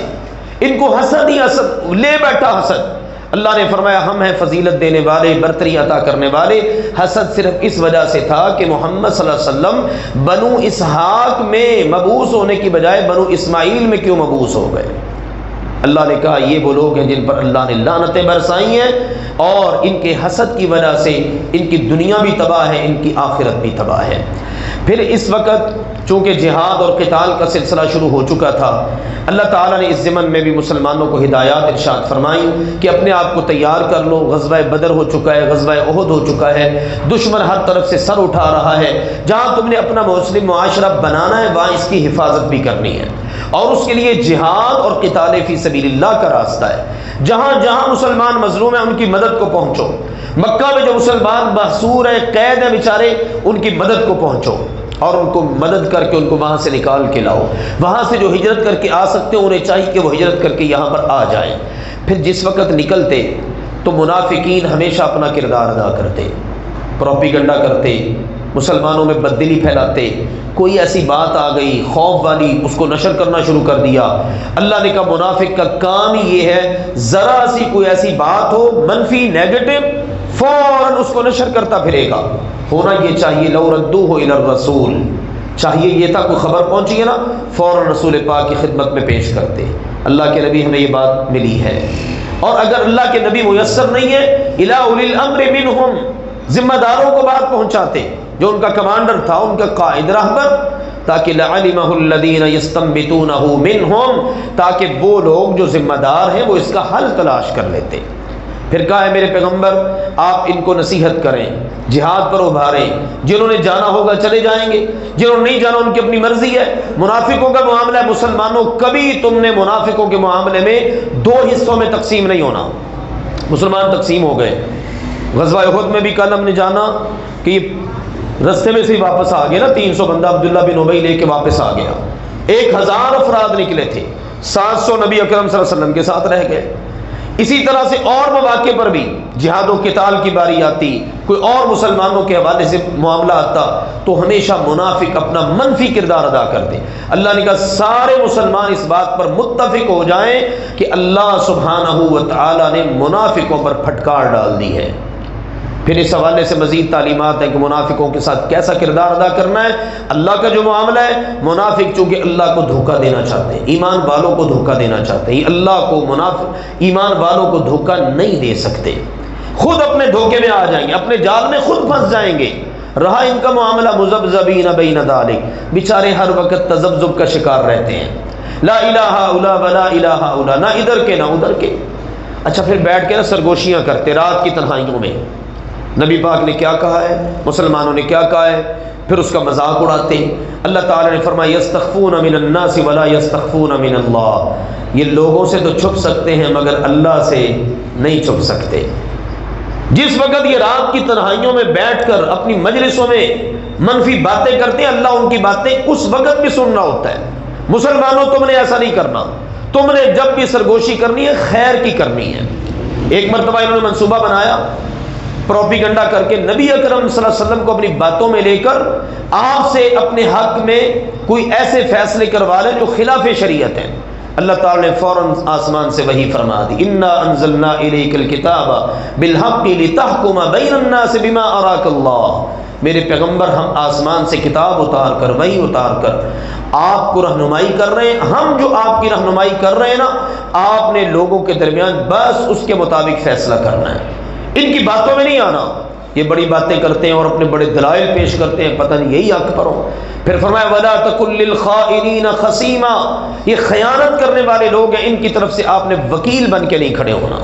ان کو حسد ہی حسد لے بیٹھا حسد۔ اللہ نے فرمایا ہم ہیں فضیلت دینے والے، برتری عطا کرنے والے۔ حسد صرف اس وجہ سے تھا کہ محمد صلی اللہ علیہ وسلم بنو اسحاق میں مبعوث ہونے کی بجائے بنو اسماعیل میں کیوں مبعوث ہو گئے؟ اللہ نے کہا یہ وہ لوگ ہیں جن پر اللہ نے لعنتیں برسائی ہیں اور ان کے حسد کی وجہ سے ان کی دنیا بھی تباہ ہے، ان کی آخرت بھی تباہ ہے۔ پھر اس وقت چونکہ جہاد اور قتال کا سلسلہ شروع ہو چکا تھا، اللہ تعالیٰ نے اس ضمن میں بھی مسلمانوں کو ہدایات ارشاد فرمائی کہ اپنے آپ کو تیار کر لو، غزوہ بدر ہو چکا ہے، غزوہ احد ہو چکا ہے، دشمن ہر طرف سے سر اٹھا رہا ہے، جہاں تم نے اپنا مسلم معاشرہ بنانا ہے وہاں اس کی حفاظت بھی کرنی ہے، اور اس کے لیے جہاد اور قتال فی سبیل اللہ کا راستہ ہے۔ جہاں جہاں مسلمان مظلوم ہیں ان کی مدد کو پہنچو، مکہ میں جو مسلمان محصور ہیں، قید ہیں بیچارے، ان کی مدد کو پہنچو اور ان کو مدد کر کے ان کو وہاں سے نکال کے لاؤ۔ وہاں سے جو ہجرت کر کے آ سکتے ہیں انہیں چاہیے کہ وہ ہجرت کر کے یہاں پر آ جائیں۔ پھر جس وقت نکلتے تو منافقین ہمیشہ اپنا کردار ادا کرتے، پروپیگنڈا کرتے، مسلمانوں میں بددلی پھیلاتے، کوئی ایسی بات آ گئی خوف والی اس کو نشر کرنا شروع کر دیا۔ اللہ نے کہا منافق کا کام ہی یہ ہے، ذرا سی کوئی ایسی بات ہو منفی نیگیٹو فوراً اس کو نشر کرتا پھرے گا۔ ہونا یہ چاہیے لو ردوہ الی الرسول، چاہیے یہ تھا کوئی خبر پہنچی ہے نا فوراً رسول پاک کی خدمت میں پیش کرتے۔ اللہ کے نبی ہمیں یہ بات ملی ہے، اور اگر اللہ کے نبی میسر نہیں ہے الی اولی الامر منہم، ذمہ داروں کو بات پہنچاتے، جو ان کا کمانڈر تھا، ان کا قائد رہبر، تاکہ لعلمہ الذین یستنبطونہ منہم، تاکہ وہ لوگ جو ذمہ دار ہیں وہ اس کا حل تلاش کر لیتے۔ پھر کہا ہے میرے پیغمبر آپ ان کو نصیحت کریں، جہاد پر ابھاریں، جنہوں نے جانا ہوگا چلے جائیں گے، جنہوں نے نہیں جانا ان کی اپنی مرضی ہے۔ منافقوں کا معاملہ ہے، مسلمانوں کبھی تم نے منافقوں کے معاملے میں دو حصوں میں تقسیم نہیں ہونا۔ مسلمان تقسیم ہو گئے، غزوہ احد میں بھی کل ہم نے جانا کہ رستے میں سے ہی واپس آ گئے نا، 300 بندہ عبداللہ بن ابی لے کے واپس آ گیا، 1000 افراد نکلے تھے، 700 نبی اکرم صلی اللہ علیہ وسلم کے ساتھ رہ گئے۔ اسی طرح سے اور مواقع پر بھی جہاد و قتال کی باری آتی، کوئی اور مسلمانوں کے حوالے سے معاملہ آتا تو ہمیشہ منافق اپنا منفی کردار ادا کرتے۔ اللہ نے کہا سارے مسلمان اس بات پر متفق ہو جائیں کہ اللہ سبحانہ و تعالی نے منافقوں پر پھٹکار ڈال دی ہے۔ پھر اس حوالے سے مزید تعلیمات ہیں کہ منافقوں کے ساتھ کیسا کردار ادا کرنا ہے۔ اللہ کا جو معاملہ ہے، منافق چونکہ اللہ کو دھوکہ دینا چاہتے ہیں، ایمان والوں کو دھوکہ دینا چاہتے ہیں، اللہ کو منافق ایمان والوں کو دھوکہ نہیں دے سکتے، خود اپنے دھوکے میں آ جائیں گے، اپنے جال میں خود پھنس جائیں گے۔ رہا ان کا معاملہ مذبذبین بین ذالک، بیچارے ہر وقت تذبذب کا شکار رہتے ہیں، لا الہ الا ولا الہ الا، نہ ادھر کے نہ ادھر کے۔ اچھا پھر بیٹھ کے نا سرگوشیاں کرتے رات کی تنہائیوں میں، نبی پاک نے کیا کہا ہے، مسلمانوں نے کیا کہا ہے، پھر اس کا مذاق اڑاتے۔ اللہ تعالیٰ نے فرمایا یستخفون من الناس ولا یستخفون من اللہ، یہ لوگوں سے تو چھپ سکتے ہیں مگر اللہ سے نہیں چھپ سکتے۔ جس وقت یہ رات کی تنہائیوں میں بیٹھ کر اپنی مجلسوں میں منفی باتیں کرتے ہیں، اللہ ان کی باتیں اس وقت بھی سننا ہوتا ہے۔ مسلمانوں تم نے ایسا نہیں کرنا، تم نے جب بھی سرگوشی کرنی ہے خیر کی کرنی ہے۔ ایک مرتبہ انہوں نے منصوبہ بنایا پروپیگنڈا کر کے نبی اکرم صلی اللہ علیہ وسلم کو اپنی باتوں میں لے کر آپ سے اپنے حق میں کوئی ایسے فیصلے کروا لیں جو خلاف شریعت ہیں۔ اللہ تعالیٰ نے فوراً آسمان سے وحی فرما دی، انا انزلنا الیک الکتاب بالحق لتحکم بین الناس بما اراک اللہ، میرے پیغمبر ہم آسمان سے کتاب اتار کر وحی اتار کر آپ کو رہنمائی کر رہے ہیں، ہم جو آپ کی رہنمائی کر رہے ہیں نا، آپ نے لوگوں کے درمیان بس اس کے مطابق فیصلہ کرنا ہے، ان کی باتوں میں نہیں آنا۔ یہ بڑی باتیں کرتے ہیں اور اپنے بڑے دلائل پیش کرتے ہیں، پتہ نہیں یہی حق پر ہو۔ پھر فرمایا وَلَا تَكُن لِّلْخَائِنِينَ خَصِيمًا، یہ خیانت کرنے والے لوگ ہیں، ان کی طرف سے آپ نے وکیل بن کے نہیں کھڑے ہونا۔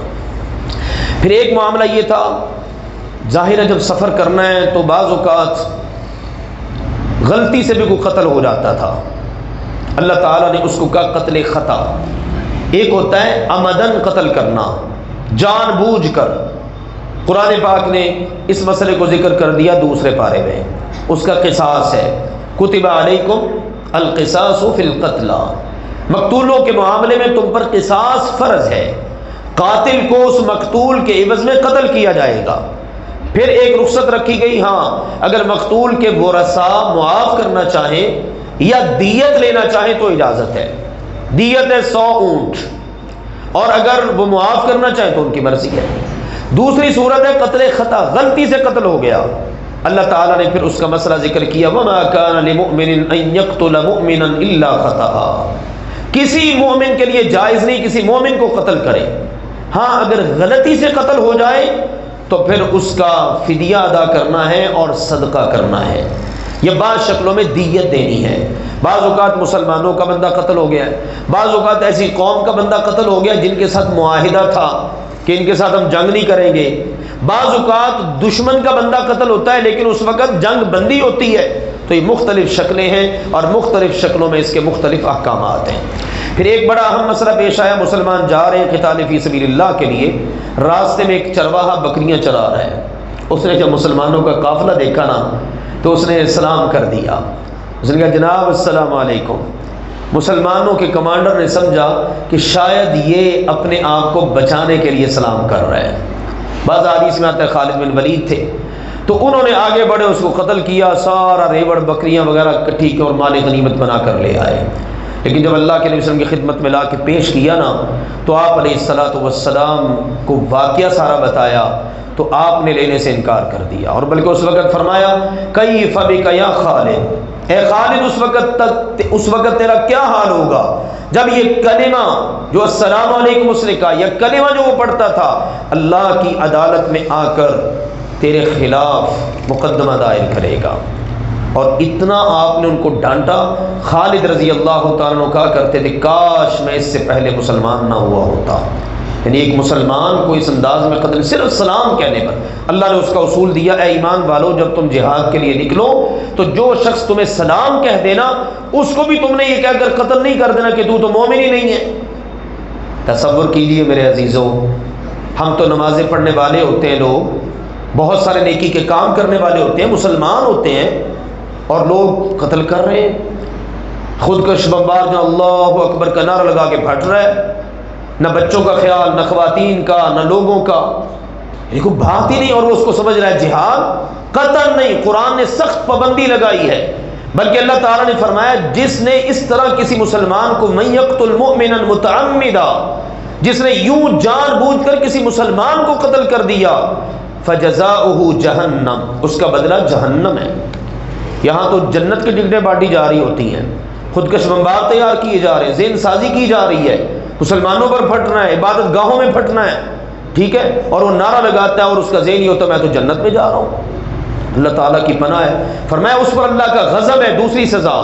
پھر ایک معاملہ یہ تھا، ظاہر ہے جب سفر کرنا ہے تو بعض اوقات غلطی سے بھی کوئی قتل ہو جاتا تھا، اللہ تعالیٰ نے اس کو کہا قتل خطا۔ ایک ہوتا ہے عمدن قتل کرنا، جان بوجھ کر، قرآن پاک نے اس مسئلے کو ذکر کر دیا دوسرے پارے میں، اس کا قصاص ہے، کتب علیکم القصاص فی القتلى، مقتولوں کے معاملے میں تم پر قصاص فرض ہے، قاتل کو اس مقتول کے عوض میں قتل کیا جائے گا۔ پھر ایک رخصت رکھی گئی، ہاں اگر مقتول کے ورثاء معاف کرنا چاہیں یا دیت لینا چاہیں تو اجازت ہے، دیت ہے 100 اونٹ، اور اگر وہ معاف کرنا چاہیں تو ان کی مرضی ہے۔ دوسری صورت ہے قتل خطا، غلطی سے قتل ہو گیا، اللہ تعالیٰ نے پھر اس کا مسئلہ ذکر کیا، وَمَا كَانَ لِمُؤْمِنٍ أَن يَقْتُلَ مُؤْمِنًا إِلَّا خَطَأً، کسی مومن کے لیے جائز نہیں کسی مومن کو قتل کرے۔ ہاں اگر غلطی سے قتل ہو جائے تو پھر اس کا فدیہ ادا کرنا ہے اور صدقہ کرنا ہے، یا بعض شکلوں میں دیت دینی ہے۔ بعض اوقات مسلمانوں کا بندہ قتل ہو گیا ہے، بعض اوقات ایسی قوم کا بندہ قتل ہو گیا جن کے ساتھ معاہدہ تھا کہ ان کے ساتھ ہم جنگ نہیں کریں گے، بعض اوقات دشمن کا بندہ قتل ہوتا ہے لیکن اس وقت جنگ بندی ہوتی ہے۔ تو یہ مختلف شکلیں ہیں اور مختلف شکلوں میں اس کے مختلف احکامات ہیں۔ پھر ایک بڑا اہم مسئلہ پیش آیا، مسلمان جا رہے ہیں قتال فی سبیل اللہ کے لیے، راستے میں ایک چرواہا بکریاں چرا رہا ہے، اس نے جب مسلمانوں کا قافلہ دیکھا نا تو اس نے سلام کر دیا، اس نے کہا جناب السلام علیکم۔ مسلمانوں کے کمانڈر نے سمجھا کہ شاید یہ اپنے آپ کو بچانے کے لیے سلام کر رہا ہے۔ بعض حدیث میں آتا ہے خالد بن ولید تھے، تو انہوں نے آگے بڑھے، اس کو قتل کیا، سارا ریوڑ بکریاں وغیرہ کٹھی کے اور مال غنیمت بنا کر لے آئے۔ لیکن جب اللہ کے نبی صلی اللہ علیہ وسلم کی خدمت میں لا کے پیش کیا نا تو آپ علیہ الصلوۃ والسلام کو واقعہ سارا بتایا تو آپ نے لینے سے انکار کر دیا، اور بلکہ اس وقت فرمایا کیف بک یا خالد، اے خالد اس وقت تیرا کیا حال ہوگا جب یہ کلمہ جو السلام علیکم اس نے کہا، یہ کلمہ جو وہ پڑھتا تھا اللہ کی عدالت میں آ کر تیرے خلاف مقدمہ دائر کرے گا۔ اور اتنا آپ نے ان کو ڈانٹا، خالد رضی اللہ تعالیٰ عنہ کہا کرتے تھے کاش میں اس سے پہلے مسلمان نہ ہوا ہوتا۔ یعنی ایک مسلمان کو اس انداز میں قتل صرف سلام کہنے پر، اللہ نے اس کا اصول دیا، اے ایمان والو جب تم جہاد کے لیے نکلو تو جو شخص تمہیں سلام کہہ دینا اس کو بھی تم نے یہ کہہ کر قتل نہیں کر دینا کہ تو مومن ہی نہیں ہے۔ تصور کیجئے میرے عزیزوں، ہم تو نمازیں پڑھنے والے ہوتے ہیں، لوگ بہت سارے نیکی کے کام کرنے والے ہوتے ہیں، مسلمان ہوتے ہیں، اور لوگ قتل کر رہے ہیں۔ خودکش بمبار جو اللہ اکبر کا نعرہ لگا کے پھٹ رہا ہے، نہ بچوں کا خیال، نہ خواتین کا، نہ لوگوں کا، یہ کوئی بات ہی نہیں، اور وہ اس کو سمجھ رہا ہے جہاد قتل نہیں۔ قرآن نے سخت پابندی لگائی ہے، بلکہ اللہ تعالیٰ نے فرمایا جس نے اس طرح کسی مسلمان کو من یقتل مؤمنا متعمدا، جس نے یوں جان بوجھ کر کسی مسلمان کو قتل کر دیا، فجزاؤہ جہنم، اس کا بدلہ جہنم ہے۔ یہاں تو جنت کی ٹکٹیں بانٹی جا رہی ہوتی ہیں، خودکش بمبار تیار کیے جا رہے ہیں، ذہن سازی کی جا رہی ہے، مسلمانوں پر پھٹنا ہے، عبادت گاہوں میں پھٹنا ہے، ٹھیک ہے، اور وہ نعرہ لگاتا ہے اور اس کا ذہن یہ ہوتا ہے میں تو جنت میں جا رہا ہوں۔ اللہ تعالیٰ کی پناہ ہے، فرمایا اس پر اللہ کا غضب ہے، دوسری سزا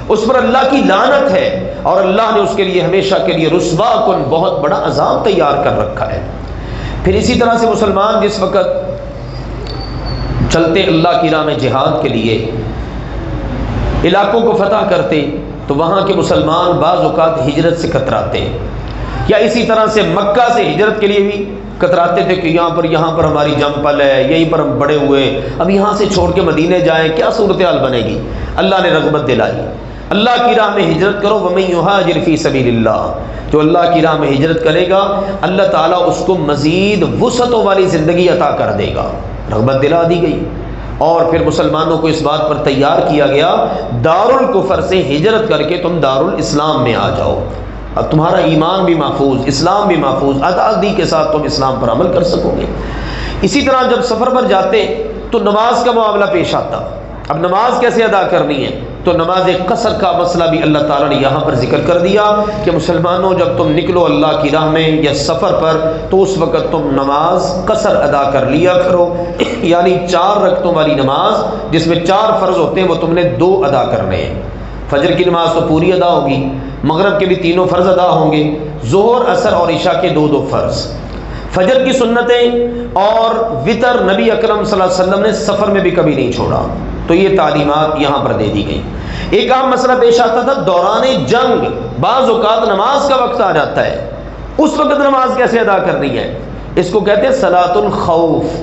اس پر اللہ کی لعنت ہے، اور اللہ نے اس کے لیے ہمیشہ کے لیے رسوا کن بہت بڑا عذاب تیار کر رکھا ہے۔ پھر اسی طرح سے مسلمان جس وقت چلتے اللہ کی راہ میں جہاد کے لیے علاقوں کو فتح کرتے تو وہاں کے مسلمان بعض اوقات ہجرت سے کتراتے، یا اسی طرح سے مکہ سے ہجرت کے لیے بھی کتراتے تھے کہ یہاں پر ہماری جم پل ہے، یہیں پر ہم بڑے ہوئے، اب یہاں سے چھوڑ کے مدینے جائیں کیا صورتحال بنے گی۔ اللہ نے رغبت دلائی، اللہ کی راہ میں ہجرت کرو، وَمَن يُهَاجِرْ فِي سَبِيلِ اللَّهِ، جو اللہ کی راہ میں ہجرت کرے گا اللہ تعالیٰ اس کو مزید وسعتوں والی زندگی عطا کر دے گا، رغبت دلا دی گئی۔ اور پھر مسلمانوں کو اس بات پر تیار کیا گیا دارالکفر سے ہجرت کر کے تم دارالاسلام میں آ جاؤ، اب تمہارا ایمان بھی محفوظ، اسلام بھی محفوظ، آزادی کے ساتھ تم اسلام پر عمل کر سکو گے۔ اسی طرح جب سفر پر جاتے تو نماز کا معاملہ پیش آتا، اب نماز کیسے ادا کرنی ہے، تو نماز قصر کا مسئلہ بھی اللہ تعالیٰ نے یہاں پر ذکر کر دیا کہ مسلمانوں جب تم نکلو اللہ کی راہ میں یا سفر پر تو اس وقت تم نماز قصر ادا کر لیا کرو، یعنی 4 رکعتوں والی نماز جس میں 4 فرض ہوتے ہیں وہ تم نے 2 ادا کرنے ہیں۔ فجر کی نماز تو پوری ادا ہوگی، مغرب کے بھی 3 فرض ادا ہوں گے، ظہر عصر اور عشاء کے 2 فرض، فجر کی سنتیں اور وطر نبی اکرم صلی اللہ علیہ وسلم نے سفر میں بھی کبھی نہیں چھوڑا، تو یہ تعلیمات یہاں پر دے دی گئی۔ ایک عام مسئلہ پیش آتا تھا دوران جنگ، بعض اوقات نماز کا وقت آ جاتا ہے، اس وقت نماز کیسے ادا کرنی ہے، اس کو کہتے ہیں صلاۃ الخوف،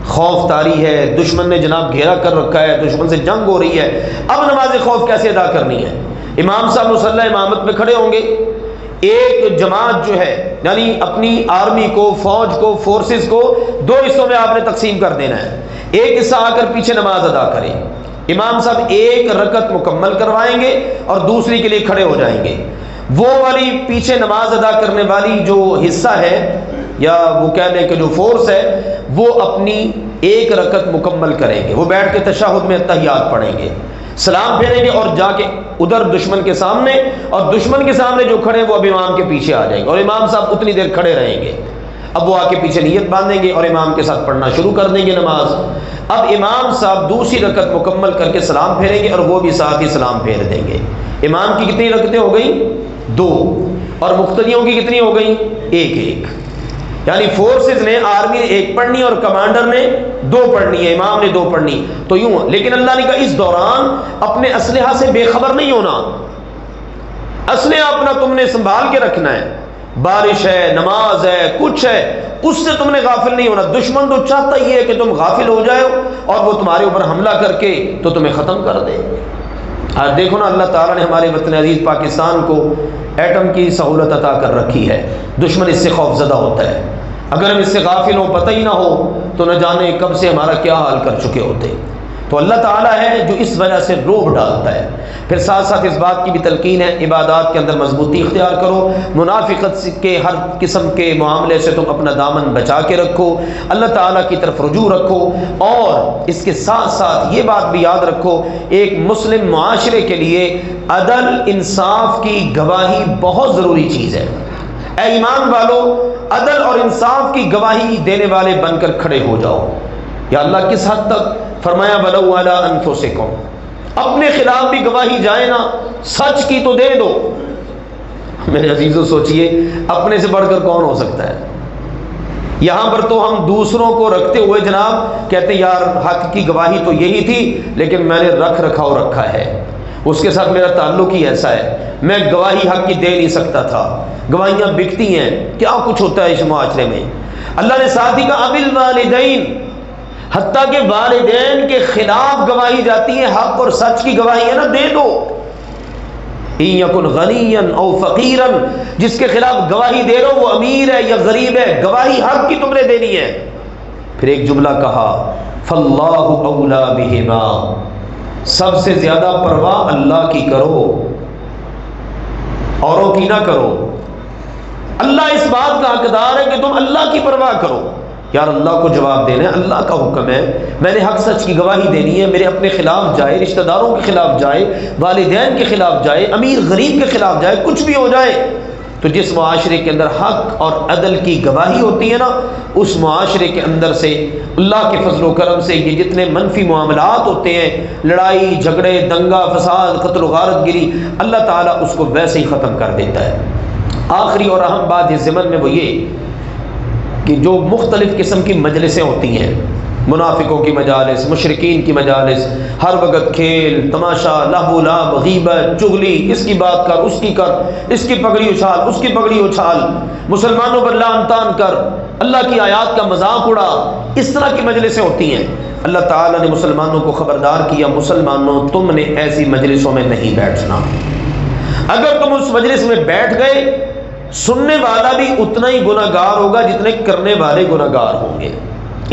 خوف طاری ہے، دشمن نے جناب گھیرا کر رکھا ہے، دشمن سے جنگ ہو رہی ہے، اب نماز خوف کیسے ادا کرنی ہے۔ امام صاحب مصلی امامت میں کھڑے ہوں گے، ایک جماعت جو ہے یعنی اپنی آرمی کو، فوج کو، فورسز کو 2 حصوں میں آپ نے تقسیم کر دینا ہے، ایک حصہ آ کر پیچھے نماز ادا کریں، امام صاحب 1 رکعت مکمل کروائیں گے اور دوسری کے لیے کھڑے ہو جائیں گے، وہ والی پیچھے نماز ادا کرنے والی جو حصہ ہے یا وہ کہہ لیں کہ جو فورس ہے وہ اپنی 1 رکعت مکمل کریں گے، وہ بیٹھ کے تشہد میں اتحیات پڑھیں گے، سلام پھیریں گے اور جا کے ادھر دشمن کے سامنے، اور دشمن کے سامنے جو کھڑے ہیں وہ اب امام کے پیچھے آ جائیں گے، اور امام صاحب اتنی دیر کھڑے رہیں گے۔ اب وہ آ کے پیچھے نیت باندھیں گے اور امام کے ساتھ پڑھنا شروع کر دیں گے نماز۔ اب امام صاحب دوسری رکعت مکمل کر کے سلام پھیریں گے اور وہ بھی ساتھ ہی سلام پھیر دیں گے۔ امام کی کتنی رکعتیں ہو گئیں؟ 2، اور مقتدیوں کی کتنی ہو گئیں؟ 1۔ یعنی فورسز نے، آرمی نے 1 پڑھنی اور کمانڈر نے 2 پڑھنی ہے، امام نے 2 پڑھنی، تو یوں۔ لیکن اللہ نے کہا اس دوران اپنے اسلحہ سے بے خبر نہیں ہونا، اسلحہ اپنا تم نے سنبھال کے رکھنا ہے۔ بارش ہے، نماز ہے، کچھ ہے، اس سے تم نے غافل نہیں ہونا۔ دشمن تو چاہتا ہی ہے کہ تم غافل ہو جاؤ اور وہ تمہارے اوپر حملہ کر کے تو تمہیں ختم کر دے۔ آج دیکھو نا، اللہ تعالیٰ نے ہمارے وطن عزیز پاکستان کو ایٹم کی سہولت عطا کر رکھی ہے، دشمن اس سے خوف زدہ ہوتا ہے۔ اگر ہم اس سے غافل ہوں، پتہ ہی نہ ہو، تو نہ جانے کب سے ہمارا کیا حال کر چکے ہوتے۔ تو اللہ تعالیٰ ہے جو اس وجہ سے روب ڈالتا ہے۔ پھر ساتھ ساتھ اس بات کی بھی تلقین ہے، عبادات کے اندر مضبوطی اختیار کرو، منافقت کے ہر قسم کے معاملے سے تم اپنا دامن بچا کے رکھو، اللہ تعالیٰ کی طرف رجوع رکھو، اور اس کے ساتھ ساتھ یہ بات بھی یاد رکھو، ایک مسلم معاشرے کے لیے عدل انصاف کی گواہی بہت ضروری چیز ہے۔ اے ایمان والو، عدل اور انصاف کی گواہی دینے والے بن کر کھڑے ہو جاؤ۔ یا اللہ کس حد تک؟ فرمایا وَلَوْ عَلَىٰ أَنفُسِكُمْ، اپنے خلاف بھی گواہی جائے نا، سچ کی تو دے دو۔ میرے عزیزو سوچئے، اپنے سے بڑھ کر کون ہو سکتا ہے؟ یہاں پر تو ہم دوسروں کو رکھتے ہوئے جناب کہتے یار حق کی گواہی تو یہی تھی، لیکن میں نے رکھا ہے، اس کے ساتھ میرا تعلق ہی ایسا ہے، میں گواہی حق کی دے نہیں سکتا تھا۔ گواہیاں بکتی ہیں، کیا کچھ ہوتا ہے اس معاشرے میں۔ اللہ نے ساتھ ہی کہا وَبِالْوَالِدَيْنِ، حتیٰ کہ والدین کے خلاف گواہی جاتی ہے، حق اور سچ کی گواہی ہے نا، دے دو۔ إِن يَكُنْ غَنِيًّا أَوْ فَقِيرًا، جس کے خلاف گواہی دے رہو وہ امیر ہے یا غریب ہے، گواہی حق کی تم نے دینی ہے۔ پھر ایک جملہ کہا فَاللَّهُ أَوْلَى بِهِمَا، سب سے زیادہ پرواہ اللہ کی کرو، اوروں کی نہ کرو۔ اللہ اس بات کا حقدار ہے کہ تم اللہ کی پرواہ کرو۔ یار اللہ کو جواب دینا ہے، اللہ کا حکم ہے، میں نے حق سچ کی گواہی دینی ہے، میرے اپنے خلاف جائے، رشتہ داروں کے خلاف جائے، والدین کے خلاف جائے، امیر غریب کے خلاف جائے، کچھ بھی ہو جائے، تو جس معاشرے کے اندر حق اور عدل کی گواہی ہوتی ہے نا، اس معاشرے کے اندر سے اللہ کے فضل و کرم سے یہ جتنے منفی معاملات ہوتے ہیں، لڑائی جھگڑے، دنگا فساد، قتل و غارت گری، اللہ تعالیٰ اس کو ویسے ہی ختم کر دیتا ہے۔ آخری اور اہم بات اس ضمن میں وہ یہ کہ جو مختلف قسم کی مجلسیں ہوتی ہیں، منافقوں کی مجالس، مشرکین کی مجالس، ہر وقت کھیل تماشا، لہو لعب، غیبت، چغلی، اس کی بات کر، اس کی کر، اس کی پگڑی اچھال، اس کی پگڑی اچھال، مسلمانوں پر لعن طعن کر، اللہ کی آیات کا مذاق اڑا، اس طرح کی مجلسیں ہوتی ہیں۔ اللہ تعالیٰ نے مسلمانوں کو خبردار کیا، مسلمانوں تم نے ایسی مجلسوں میں نہیں بیٹھنا۔ اگر تم اس مجلس میں بیٹھ گئے، سننے والا بھی اتنا ہی گناہ گار ہوگا جتنے کرنے والے گناہ گار ہوں گے۔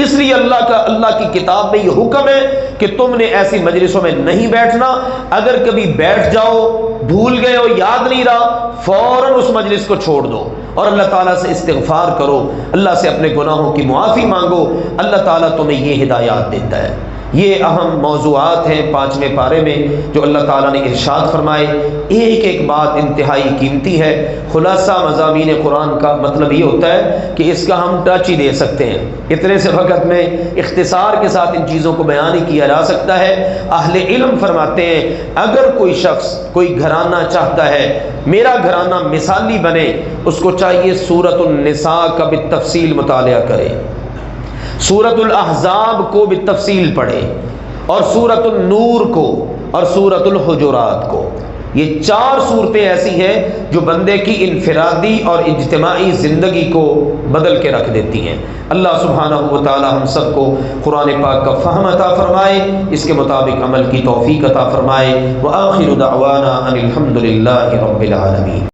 اس لیے اللہ کی کتاب میں یہ حکم ہے کہ تم نے ایسی مجلسوں میں نہیں بیٹھنا۔ اگر کبھی بیٹھ جاؤ، بھول گئے ہو، یاد نہیں رہا، فوراً اس مجلس کو چھوڑ دو اور اللہ تعالیٰ سے استغفار کرو، اللہ سے اپنے گناہوں کی معافی مانگو، اللہ تعالیٰ تمہیں یہ ہدایات دیتا ہے۔ یہ اہم موضوعات ہیں 5ویں پارے میں جو اللہ تعالیٰ نے ارشاد فرمائے۔ ایک ایک بات انتہائی قیمتی ہے۔ خلاصہ مضامین قرآن کا مطلب یہ ہوتا ہے کہ اس کا ہم ٹچ ہی دے سکتے ہیں، اتنے سے وقت میں اختصار کے ساتھ ان چیزوں کو بیان ہی کیا جا سکتا ہے۔ اہل علم فرماتے ہیں اگر کوئی شخص کوئی گھرانہ چاہتا ہے میرا گھرانہ مثالی بنے، اس کو چاہیے سورۃ النساء کا بالتفصیل مطالعہ کرے، سورۃ الاحزاب کو بالتفصیل پڑھے، اور سورۃ النور کو اور سورۃ الحجرات کو۔ یہ 4 صورتیں ایسی ہیں جو بندے کی انفرادی اور اجتماعی زندگی کو بدل کے رکھ دیتی ہیں۔ اللہ سبحانہ و تعالی ہم سب کو قرآن پاک کا فہم عطا فرمائے، اس کے مطابق عمل کی توفیق عطا فرمائے۔ وآخر دعوانا ان الحمد للہ رب العالمین۔